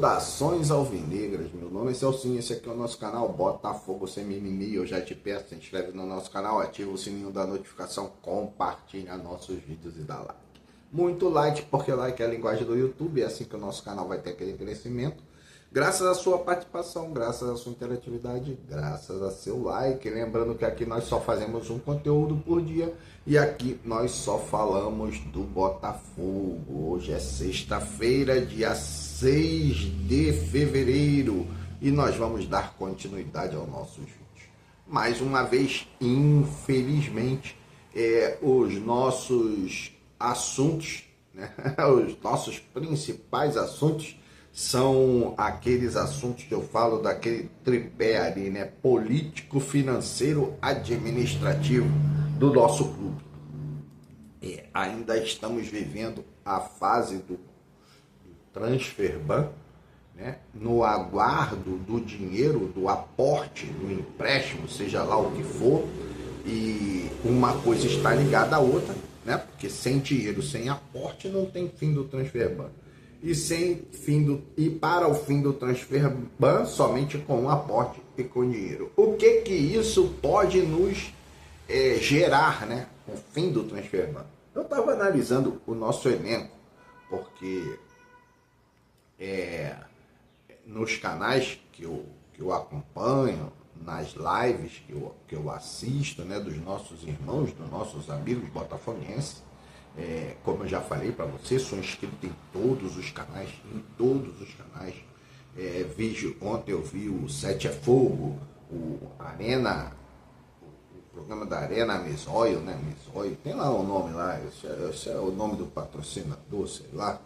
Saudações alvinegras, meu nome é Celcinho, esse aqui é o nosso canal Botafogo Sem Mimimi. Eu já te peço, se inscreve no nosso canal, ativa o sininho da notificação, compartilha nossos vídeos e dá like. Muito like, porque like é a linguagem do YouTube, é assim que o nosso canal vai ter aquele crescimento. Graças à sua participação, graças à sua interatividade, graças a seu like. Lembrando que aqui nós só fazemos um conteúdo por dia e aqui nós só falamos do Botafogo. Hoje é sexta-feira, dia 6 de fevereiro e nós vamos dar continuidade aos nossos vídeos. Mais uma vez, infelizmente, os nossos assuntos, né? Os nossos principais assuntos são aqueles assuntos que eu falo daquele tripé ali, né? Político, financeiro, administrativo do nosso clube. Ainda estamos vivendo a fase do transfer ban, né? No aguardo do dinheiro, do aporte, do empréstimo, seja lá o que for, e uma coisa está ligada à outra, né? Porque sem dinheiro, sem aporte, não tem fim do transfer ban. E para o fim do transfer ban, somente com aporte e com dinheiro. O que isso pode nos gerar, né? O fim do transfer ban. Eu estava analisando o nosso elenco, porque nos canais que eu acompanho, nas lives que eu assisto, né? Dos nossos irmãos, dos nossos amigos botafoguenses, como eu já falei para você, sou inscrito em todos os canais, ontem eu vi o Sete é Fogo, o programa da Arena Mesoil, né? Mesoil, tem lá o nome lá, esse é o nome do patrocinador, sei lá.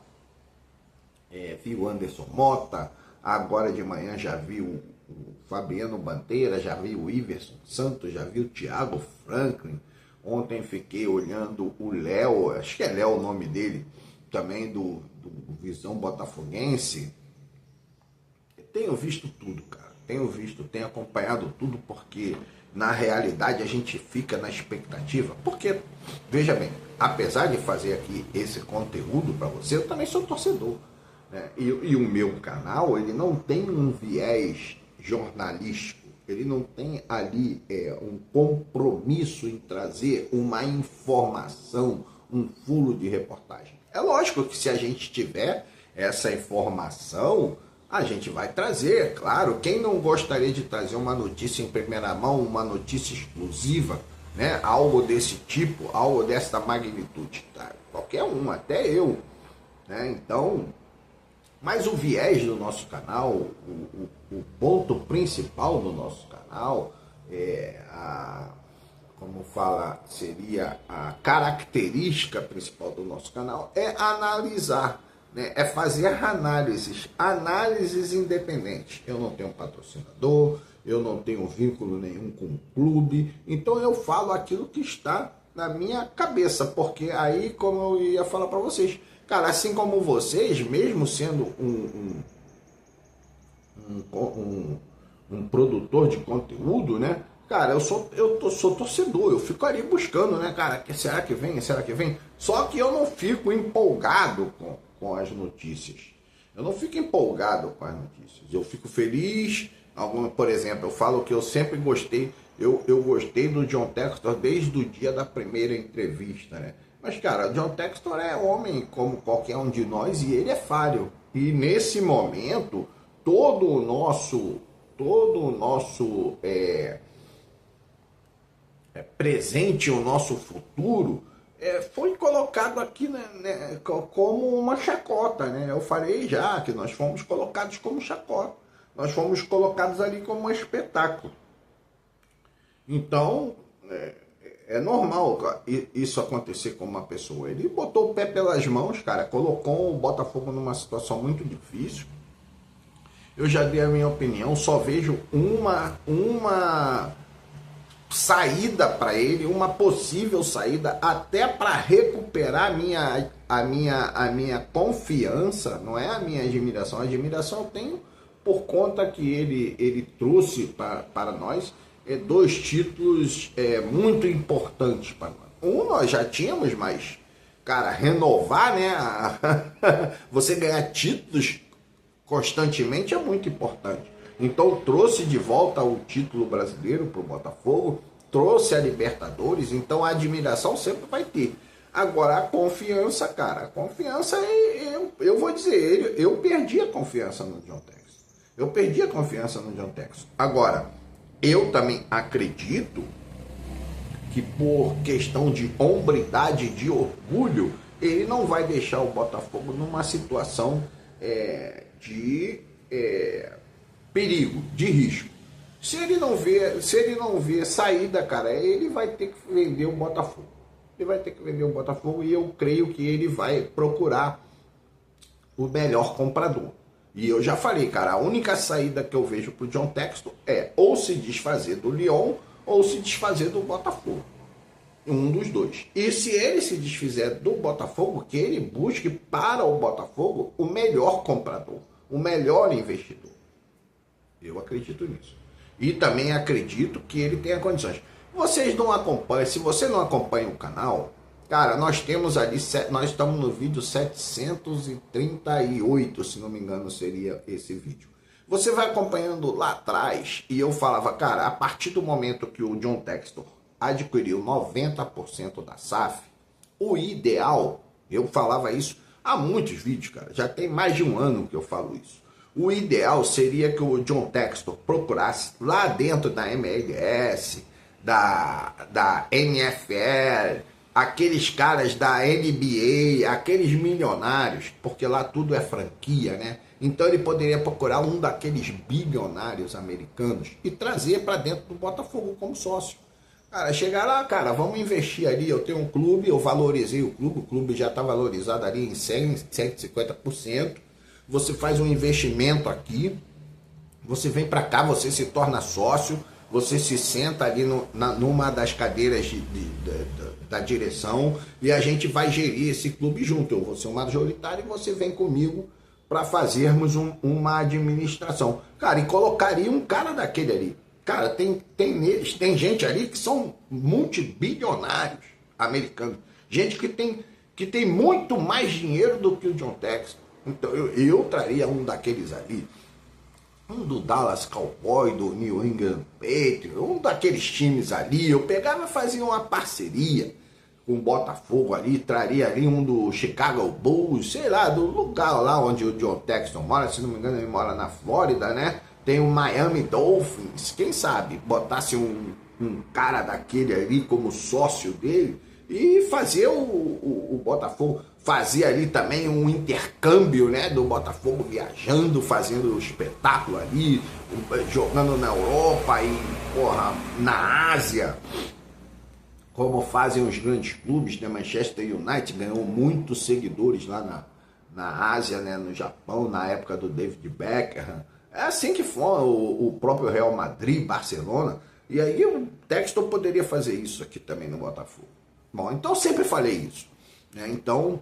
Vi o Anderson Mota, agora de manhã já vi o Fabiano Bandeira, já vi o Iverson Santos, já vi o Thiago Franklin. Ontem fiquei olhando o Léo, acho que é Léo o nome dele, também do Visão Botafoguense. Tenho visto tudo, cara. Tenho acompanhado tudo, porque na realidade a gente fica na expectativa. Porque, veja bem, apesar de fazer aqui esse conteúdo para você, eu também sou torcedor, né? E o meu canal, ele não tem um viés jornalístico. Ele não tem ali um compromisso em trazer uma informação, um fulo de reportagem. É lógico que se a gente tiver essa informação, a gente vai trazer, claro. Quem não gostaria de trazer uma notícia em primeira mão, uma notícia exclusiva, né? Algo desse tipo, algo dessa magnitude, tá? Qualquer um, até eu, né? Então, mas o viés do nosso canal, o ponto principal do nosso canal, seria a característica principal do nosso canal, é analisar, né? É fazer análises independentes. Eu não tenho patrocinador, eu não tenho vínculo nenhum com o clube, então eu falo aquilo que está na minha cabeça, porque aí, como eu ia falar para vocês, cara, assim como vocês, mesmo sendo um produtor de conteúdo, né? Cara, eu sou torcedor, eu fico ali buscando, né, cara? Será que vem? Será que vem? Só que eu não fico empolgado com as notícias. Eu não fico empolgado com as notícias. Eu fico feliz. Por exemplo, eu falo que eu sempre gostei. Eu gostei do John Textor desde o dia da primeira entrevista, né? Mas, cara, John Textor é homem como qualquer um de nós e ele é falho. E nesse momento, todo o nosso presente, o nosso futuro, foi colocado aqui, né, como uma chacota, né? Eu falei já que nós fomos colocados como chacota. Nós fomos colocados ali como um espetáculo. Então, é normal isso acontecer com uma pessoa. Ele botou o pé pelas mãos, cara, colocou o Botafogo numa situação muito difícil. Eu já dei a minha opinião, só vejo uma saída para ele, uma possível saída, até para recuperar a minha confiança, não é a minha admiração. A admiração eu tenho por conta que ele trouxe para nós dois títulos muito importantes para nós. Nós já tínhamos, mas, cara, renovar, né? Você ganhar títulos constantemente é muito importante. Então trouxe de volta o título brasileiro para o Botafogo, trouxe a Libertadores, então a admiração sempre vai ter. Agora a confiança, cara, a confiança, eu vou dizer, eu perdi a confiança no John Textor. Eu perdi a confiança no John Textor. Agora, eu também acredito que por questão de hombridade, de orgulho, ele não vai deixar o Botafogo numa situação de perigo, de risco. Se ele não vê saída, cara, ele vai ter que vender o Botafogo. Ele vai ter que vender o Botafogo e eu creio que ele vai procurar o melhor comprador. E eu já falei, cara, a única saída que eu vejo pro John Textor é ou se desfazer do Lyon ou se desfazer do Botafogo. Um dos dois. E se ele se desfizer do Botafogo, que ele busque para o Botafogo o melhor comprador, o melhor investidor. Eu acredito nisso. E também acredito que ele tenha condições. Vocês não acompanham, se você não acompanha o canal, cara, nós temos ali, nós estamos no vídeo 738, se não me engano seria esse vídeo. Você vai acompanhando lá atrás e eu falava, cara, a partir do momento que o John Textor adquiriu 90% da SAF, o ideal, eu falava isso há muitos vídeos, cara, já tem mais de um ano que eu falo isso. O ideal seria que o John Textor procurasse lá dentro da MLS, da NFL, aqueles caras da NBA, aqueles milionários, porque lá tudo é franquia, né? Então ele poderia procurar um daqueles bilionários americanos e trazer para dentro do Botafogo como sócio. Cara, chegar lá, cara, vamos investir ali, eu tenho um clube, eu valorizei o clube já está valorizado ali em 100, 150%, você faz um investimento aqui, você vem para cá, você se torna sócio, você se senta ali numa das cadeiras da direção e a gente vai gerir esse clube junto, eu vou ser um majoritário e você vem comigo para fazermos uma administração. Cara, e colocaria um cara daquele ali. Cara, tem gente ali que são multibilionários americanos. Gente que tem muito mais dinheiro do que o John Textor. Então eu traria um daqueles ali. Um do Dallas Cowboy, do New England Patriots, um daqueles times ali. Eu pegava e fazia uma parceria com o Botafogo ali, traria ali um do Chicago Bulls, sei lá, do lugar lá onde o John Textor mora, se não me engano ele mora na Flórida, né? Tem o Miami Dolphins, quem sabe botasse um cara daquele ali como sócio dele e fazer o Botafogo, fazer ali também um intercâmbio, né, do Botafogo viajando, fazendo um espetáculo ali, jogando na Europa e, porra, na Ásia, como fazem os grandes clubes, né? Manchester United ganhou muitos seguidores lá na Ásia, né, no Japão, na época do David Beckham. É assim que foi o próprio Real Madrid, Barcelona. E aí o Textor poderia fazer isso aqui também no Botafogo. Bom, então eu sempre falei isso, né? Então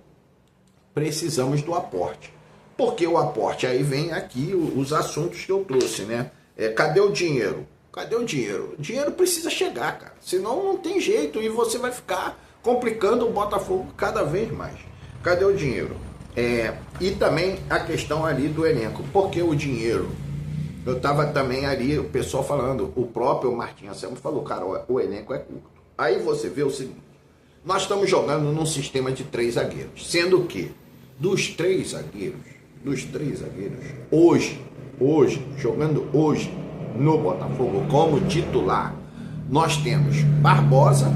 precisamos do aporte. Porque o aporte, aí vem aqui os assuntos que eu trouxe, né? Cadê o dinheiro? Cadê o dinheiro? O dinheiro precisa chegar, cara. Senão não tem jeito e você vai ficar complicando o Botafogo cada vez mais. Cadê o dinheiro? E também a questão ali do elenco. Porque o dinheiro? Eu tava também ali, o pessoal falando, o próprio Martim Anselmo falou, cara, o elenco é curto. Aí você vê o seguinte, nós estamos jogando num sistema de 3 zagueiros, sendo que dos três zagueiros, jogando hoje no Botafogo como titular, nós temos Barbosa,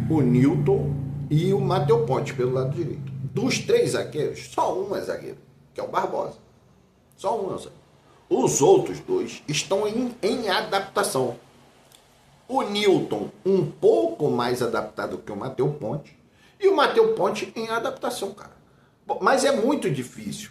o Newton e o Matheus Ponte pelo lado direito. Dos 3 zagueiros, só um é zagueiro, que é o Barbosa. Só um é zagueiro. Os outros 2 estão em adaptação. O Newton um pouco mais adaptado que o Matheus Ponte e o Matheus Ponte em adaptação, cara. Mas é muito difícil.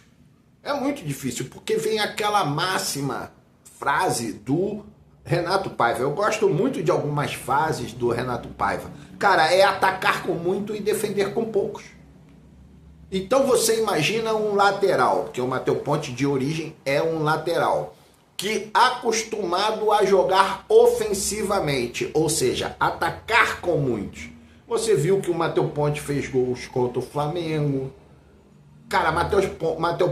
É muito difícil porque vem aquela máxima frase do Renato Paiva. Eu gosto muito de algumas fases do Renato Paiva. Cara, é atacar com muito e defender com poucos. Então você imagina um lateral, porque o Matheus Ponte de origem é um lateral, que acostumado a jogar ofensivamente, ou seja, atacar com muitos. Você viu que o Matheus Ponte fez gols contra o Flamengo, Cara, Matheus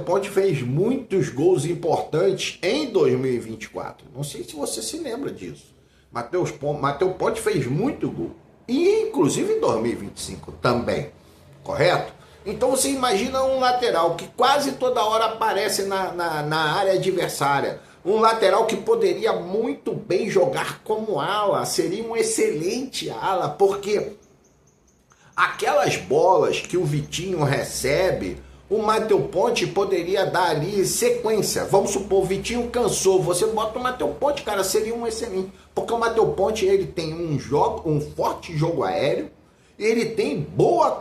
Ponte fez muitos gols importantes em 2024. Não sei se você se lembra disso. Matheus Ponte fez muito gol. E inclusive em 2025 também. Correto? Então você imagina um lateral que quase toda hora aparece na área adversária. Um lateral que poderia muito bem jogar como ala. Seria um excelente ala. Porque aquelas bolas que o Vitinho recebe, o Matheus Ponte poderia dar ali sequência. Vamos supor, o Vitinho cansou, você bota o Matheus Ponte, cara, seria um excelente. Porque o Matheus Ponte, ele tem um forte jogo aéreo, ele tem boa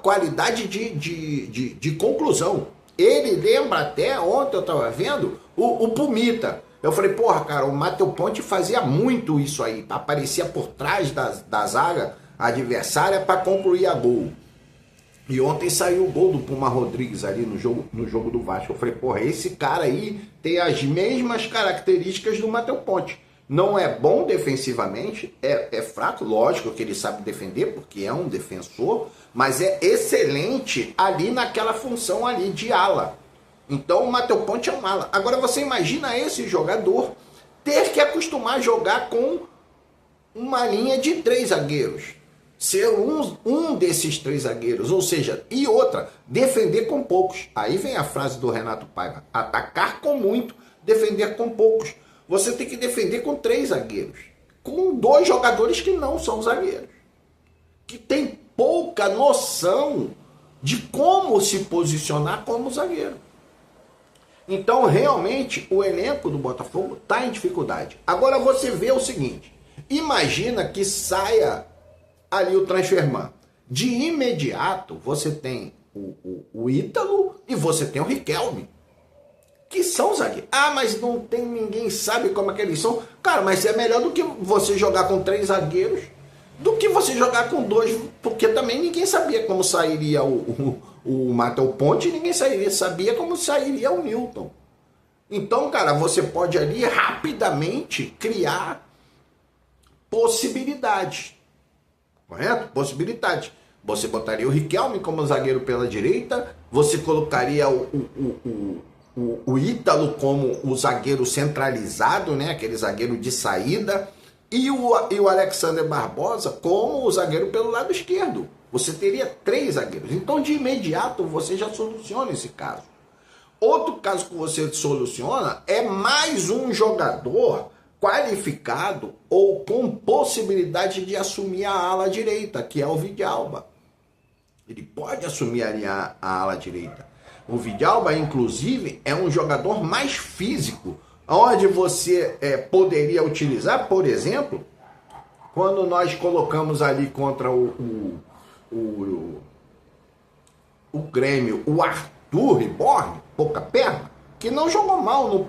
qualidade de conclusão. Ele lembra até, ontem eu estava vendo, o Pumita. Eu falei, porra, cara, o Matheus Ponte fazia muito isso aí, aparecia por trás da zaga adversária para concluir a gol. E ontem saiu o gol do Puma Rodrigues ali no jogo do Vasco. Eu falei, porra, esse cara aí tem as mesmas características do Matheus Ponte. Não é bom defensivamente, é fraco, lógico que ele sabe defender, porque é um defensor, mas é excelente ali naquela função ali de ala. Então o Matheus Ponte é um ala. Agora você imagina esse jogador ter que acostumar a jogar com uma linha de 3 zagueiros. Ser um desses 3 zagueiros, ou seja, e outra, defender com poucos. Aí vem a frase do Renato Paiva, atacar com muito, defender com poucos. Você tem que defender com 3 zagueiros, com 2 jogadores que não são zagueiros, que tem pouca noção de como se posicionar como zagueiro. Então, realmente, o elenco do Botafogo está em dificuldade. Agora você vê o seguinte, imagina que saia ali o transferman. De imediato, você tem o Ítalo e você tem o Riquelme, que são zagueiros. Ah, mas não tem, ninguém sabe como é que eles são. Cara, mas é melhor do que você jogar com 3 zagueiros do que você jogar com 2, porque também ninguém sabia como sairia o Matheus Ponte e ninguém sabia como sairia o Newton. Então, cara, você pode ali rapidamente criar possibilidades. Correto? Possibilidade. Você botaria o Riquelme como zagueiro pela direita, você colocaria o Ítalo como o zagueiro centralizado, né? Aquele zagueiro de saída, e o Alexander Barbosa como o zagueiro pelo lado esquerdo. Você teria 3 zagueiros. Então, de imediato, você já soluciona esse caso. Outro caso que você soluciona é mais um jogador qualificado ou com possibilidade de assumir a ala direita, que é o Vidalba. Ele pode assumir ali a ala direita. O Vidalba, inclusive, é um jogador mais físico, onde você poderia utilizar, por exemplo, quando nós colocamos ali contra o Grêmio, o Arthur Reborn, pouca perna, que não jogou mal no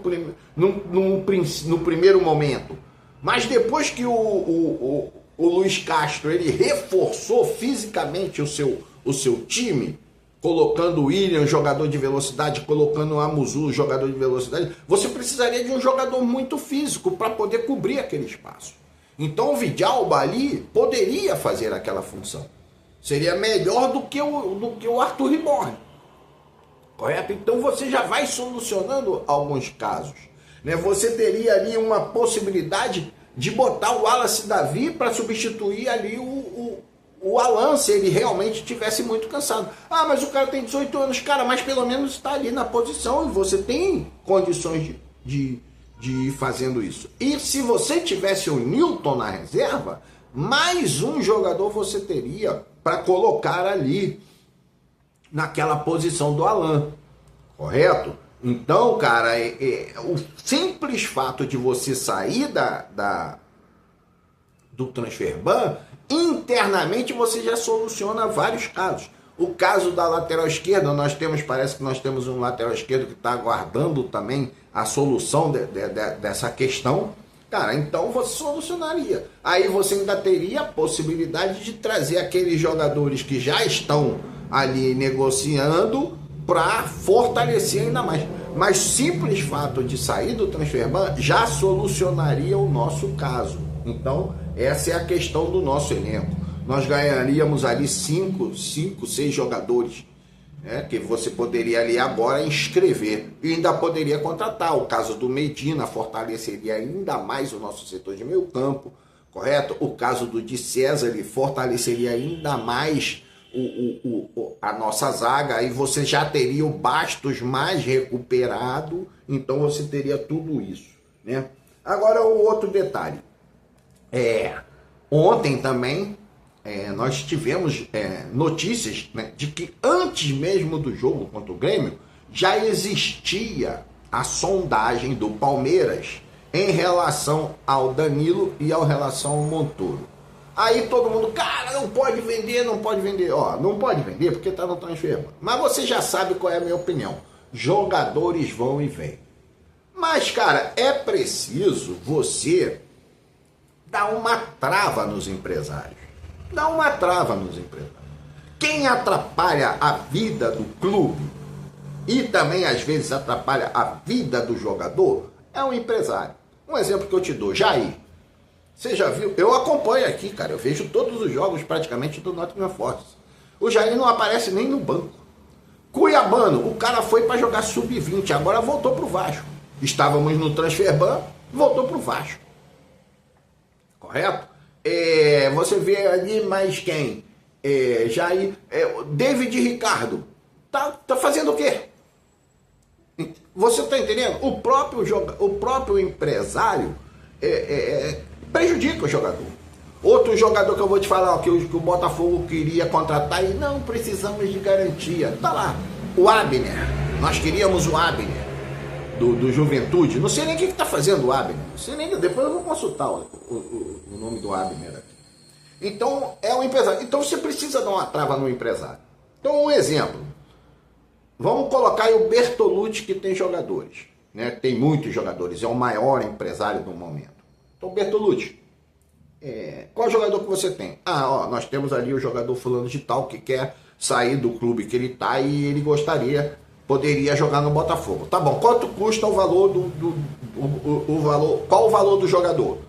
primeiro momento, mas depois que o Luiz Castro ele reforçou fisicamente o seu time, colocando o William, jogador de velocidade, colocando o Amuzu, jogador de velocidade, você precisaria de um jogador muito físico para poder cobrir aquele espaço. Então o Vidalba ali poderia fazer aquela função. Seria melhor do que o Arthur Reborn. Correto? Então você já vai solucionando alguns casos. Né? Você teria ali uma possibilidade de botar o Wallace Davi para substituir ali o Alan, se ele realmente estivesse muito cansado. Ah, mas o cara tem 18 anos, cara, mas pelo menos está ali na posição e você tem condições de ir fazendo isso. E se você tivesse o Newton na reserva, mais um jogador você teria para colocar ali naquela posição do Alan, correto? Então, cara, o simples fato de você sair do transfer ban, internamente você já soluciona vários casos. O caso da lateral esquerda, parece que nós temos um lateral esquerdo que está aguardando também a solução dessa questão. Cara, então você solucionaria. Aí você ainda teria a possibilidade de trazer aqueles jogadores que já estão ali negociando para fortalecer ainda mais. Mas simples fato de sair do transfer ban já solucionaria o nosso caso. Então, essa é a questão do nosso elenco. Nós ganharíamos ali 5, 6 jogadores Que você poderia ali agora inscrever e ainda poderia contratar. O caso do Medina fortaleceria ainda mais o nosso setor de meio campo, correto? O caso do Di César fortaleceria ainda mais a nossa zaga, aí você já teria o Bastos mais recuperado, então você teria tudo isso, né? Agora o outro detalhe, ontem também nós tivemos notícias, né, de que antes mesmo do jogo contra o Grêmio já existia a sondagem do Palmeiras em relação ao Danilo e em relação ao Montoro. Aí todo mundo, cara, não pode vender, não pode vender. Não pode vender porque tá no transfer. Mas você já sabe qual é a minha opinião. Jogadores vão e vêm. Mas, cara, é preciso você dar uma trava nos empresários. Dá uma trava nos empresários. Quem atrapalha a vida do clube e também às vezes atrapalha a vida do jogador é o empresário. Um exemplo que eu te dou, Jair. Você já viu? Eu acompanho aqui, cara. Eu vejo todos os jogos praticamente do Nottingham Forest. O Jair não aparece nem no banco. Cuiabano, o cara foi para jogar sub-20, agora voltou pro Vasco. Estávamos no transfer ban, voltou pro Vasco. Correto? Você vê ali mais quem? Jair, David Ricardo. Tá fazendo o quê? Você tá entendendo? O próprio empresário prejudica o jogador. Outro jogador que eu vou te falar, que o Botafogo queria contratar e não precisamos de garantia. Tá lá, o Abner. Nós queríamos o Abner do Juventude. Não sei nem o que tá fazendo o Abner. Não sei nem, depois eu vou consultar o nome do Abner aqui. Então, é um empresário. Então você precisa dar uma trava no empresário. Então, um exemplo. Vamos colocar aí o Bertolucci, que tem jogadores, né? Tem muitos jogadores, é o maior empresário do momento. Então, Bertolucci, qual jogador que você tem? Nós temos ali o jogador fulano de tal que quer sair do clube que ele tá e ele poderia jogar no Botafogo. Tá bom, quanto custa o valor qual o valor do jogador?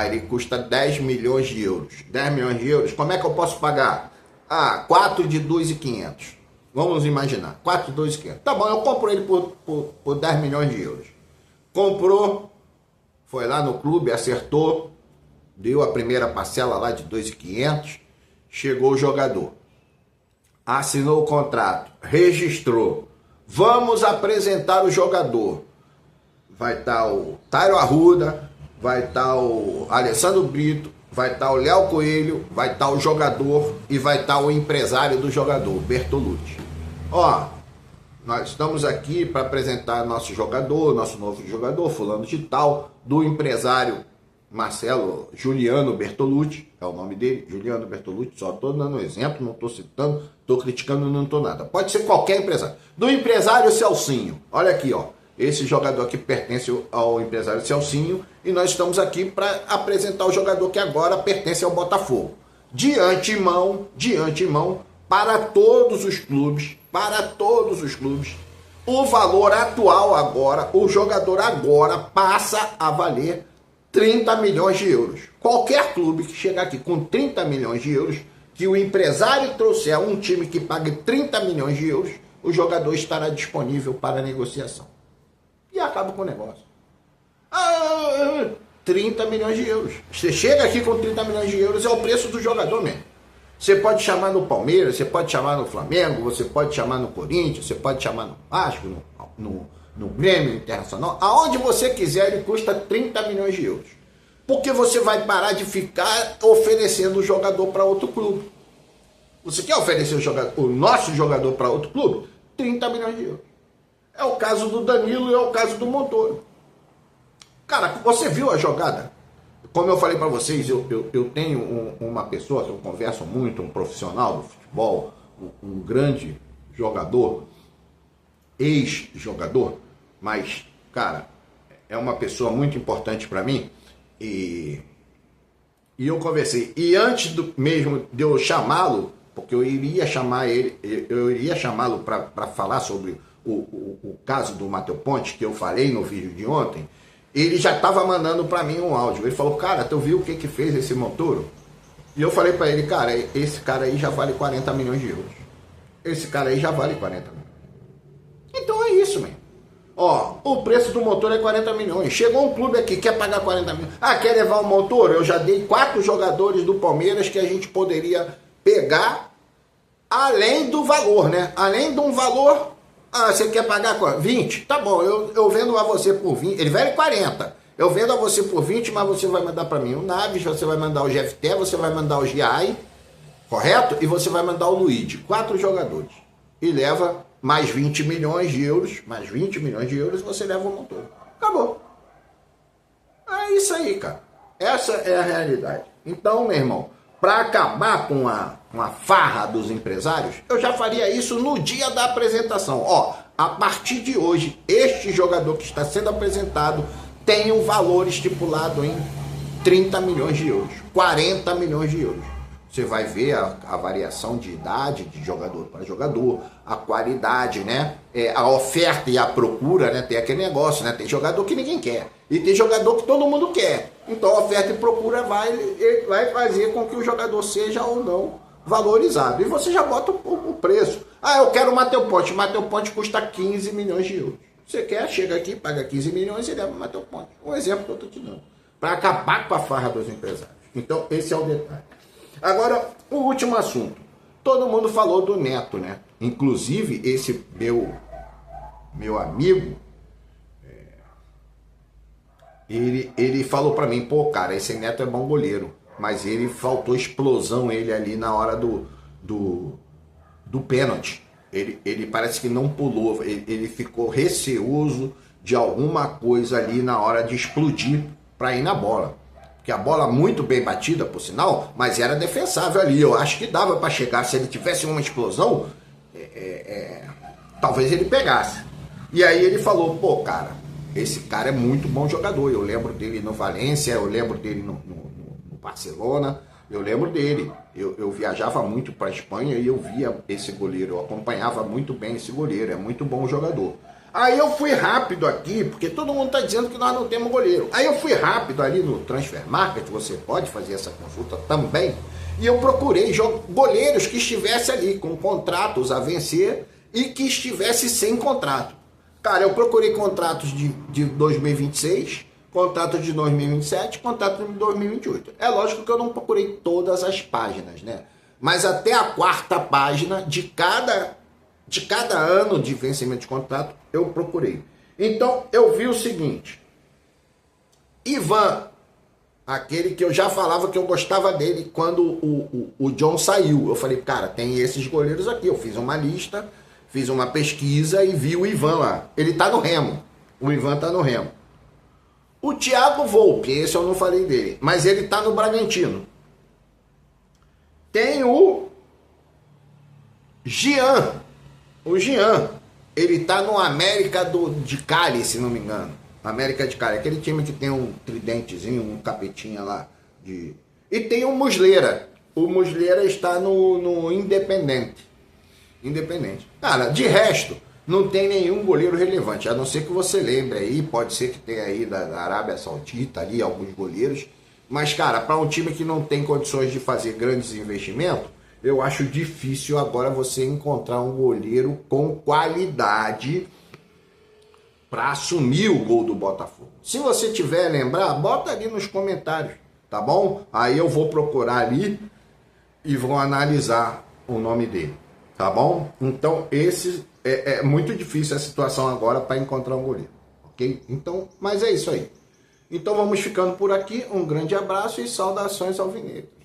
Ele custa 10 milhões de euros. 10 milhões de euros, como é que eu posso pagar? 4 de 2.500. Vamos imaginar, 4 de 2.500. Tá bom, eu compro ele por 10 milhões de euros. Comprou, foi lá no clube, acertou, deu a primeira parcela lá de 2.500, chegou o jogador, assinou o contrato, registrou, vamos apresentar o jogador. Vai estar o Tairo Arruda, vai estar o Alessandro Brito, vai estar o Léo Coelho, vai estar o jogador e vai estar o empresário do jogador, Bertolucci. Nós estamos aqui para apresentar nosso novo jogador, fulano de tal, do empresário Marcelo Juliano Bertolucci, é o nome dele, Juliano Bertolucci, só estou dando um exemplo, não estou citando, estou criticando, não estou nada. Pode ser qualquer empresário. Do empresário Celcinho, olha aqui, esse jogador aqui pertence ao empresário Celcinho e nós estamos aqui para apresentar o jogador que agora pertence ao Botafogo. De antemão, para todos os clubes, o valor atual agora, o jogador agora passa a valer 30 milhões de euros. Qualquer clube que chegar aqui com 30 milhões de euros, que o empresário trouxer um time que pague 30 milhões de euros, o jogador estará disponível para negociação. E acaba com o negócio. 30 milhões de euros. Você chega aqui com 30 milhões de euros, é o preço do jogador mesmo. Você pode chamar no Palmeiras, você pode chamar no Flamengo, você pode chamar no Corinthians, você pode chamar no Vasco, no Grêmio Internacional. Aonde você quiser, ele custa 30 milhões de euros. Porque você vai parar de ficar oferecendo o jogador para outro clube. Você quer oferecer o nosso jogador para outro clube? 30 milhões de euros. É o caso do Danilo e é o caso do Montoro. Cara, você viu a jogada? Como eu falei para vocês, eu tenho uma pessoa que eu converso muito, um profissional do futebol, um grande jogador, ex-jogador, mas, cara, é uma pessoa muito importante para mim e eu conversei. E antes mesmo de eu chamá-lo, porque eu iria chamá-lo para falar sobre o caso do Matheus Ponte, que eu falei no vídeo de ontem, ele já estava mandando para mim um áudio. Ele falou, cara, tu viu o que fez esse Montoro? E eu falei para ele, cara, esse cara aí já vale 40 milhões de euros. esse cara aí já vale 40 milhões. Então é isso, mesmo. Ó, o preço do motor é 40 milhões. Chegou um clube aqui, quer pagar 40 milhões. Ah, quer levar o motor? Eu já dei 4 jogadores do Palmeiras que a gente poderia pegar além do valor, né? Além de um valor, você quer pagar 20? Tá bom, eu vendo a você por 20. Ele vale 40. Eu vendo a você por 20, mas você vai mandar para mim o Naves, você vai mandar o GFT, você vai mandar o Giai, correto? E você vai mandar o Luigi. 4 jogadores. E leva mais 20 milhões de euros, mais 20 milhões de euros, você leva o motor. Acabou. É isso aí, cara. Essa é a realidade. Então, meu irmão, para acabar com uma farra dos empresários, eu já faria isso no dia da apresentação. Ó, a partir de hoje, este jogador que está sendo apresentado tem um valor estipulado em 30 milhões de euros, 40 milhões de euros. Você vai ver a variação de idade de jogador para jogador, a qualidade, né? A oferta e a procura, né? Tem aquele negócio, né? Tem jogador que ninguém quer e tem jogador que todo mundo quer. Então a oferta e procura vai fazer com que o jogador seja ou não valorizado. E você já bota o preço. Ah, eu quero o Matheus Ponte. Matheus Ponte custa 15 milhões de euros. Você quer, chega aqui, paga 15 milhões e leva o Matheus Ponte. Um exemplo que eu estou te dando. Para acabar com a farra dos empresários. Então esse é o detalhe. Agora, o último assunto. Todo mundo falou do Neto, né? Inclusive, esse meu amigo, ele falou pra mim, pô, cara, esse Neto é bom goleiro. Mas ele faltou explosão ele ali na hora do pênalti. Ele parece que não pulou, ele ficou receoso de alguma coisa ali na hora de explodir pra ir na bola. Que a bola muito bem batida, por sinal, mas era defensável ali. Eu acho que dava para chegar. Se ele tivesse uma explosão, talvez ele pegasse. E aí ele falou, pô, cara, esse cara é muito bom jogador. Eu lembro dele no Valência, eu lembro dele no Barcelona, eu lembro dele. Eu viajava muito para a Espanha e eu via esse goleiro, eu acompanhava muito bem esse goleiro, é muito bom jogador. Aí eu fui rápido aqui, porque todo mundo está dizendo que nós não temos goleiro. Aí eu fui rápido ali no Transfer Market, você pode fazer essa consulta também, e eu procurei goleiros que estivessem ali com contratos a vencer e que estivesse sem contrato. Cara, eu procurei contratos de 2026, contratos de 2027, contratos de 2028. É lógico que eu não procurei todas as páginas, né? Mas até a 4ª página de cada ano de vencimento de contrato, eu procurei. Então, eu vi o seguinte. Ivan, aquele que eu já falava que eu gostava dele quando o John saiu. Eu falei, cara, tem esses goleiros aqui. Eu fiz uma lista, fiz uma pesquisa e vi o Ivan lá. Ele tá no Remo. O Ivan tá no Remo. O Thiago Volpe, esse eu não falei dele, mas ele tá no Bragantino. Tem o Jean. O Jean, ele tá no América de Cali, se não me engano. América de Cali, aquele time que tem um tridentezinho, um capetinha lá. E tem o Muslera. O Muslera está no Independente. Cara, de resto, não tem nenhum goleiro relevante. A não ser que você lembre aí, pode ser que tenha aí da Arábia Saudita ali, alguns goleiros. Mas, cara, para um time que não tem condições de fazer grandes investimentos, eu acho difícil agora você encontrar um goleiro com qualidade para assumir o gol do Botafogo. Se você tiver lembrar, bota ali nos comentários, tá bom? Aí eu vou procurar ali e vou analisar o nome dele, tá bom? Então esse é muito difícil a situação agora para encontrar um goleiro, ok? Então, mas é isso aí. Então vamos ficando por aqui. Um grande abraço e saudações alvinegras.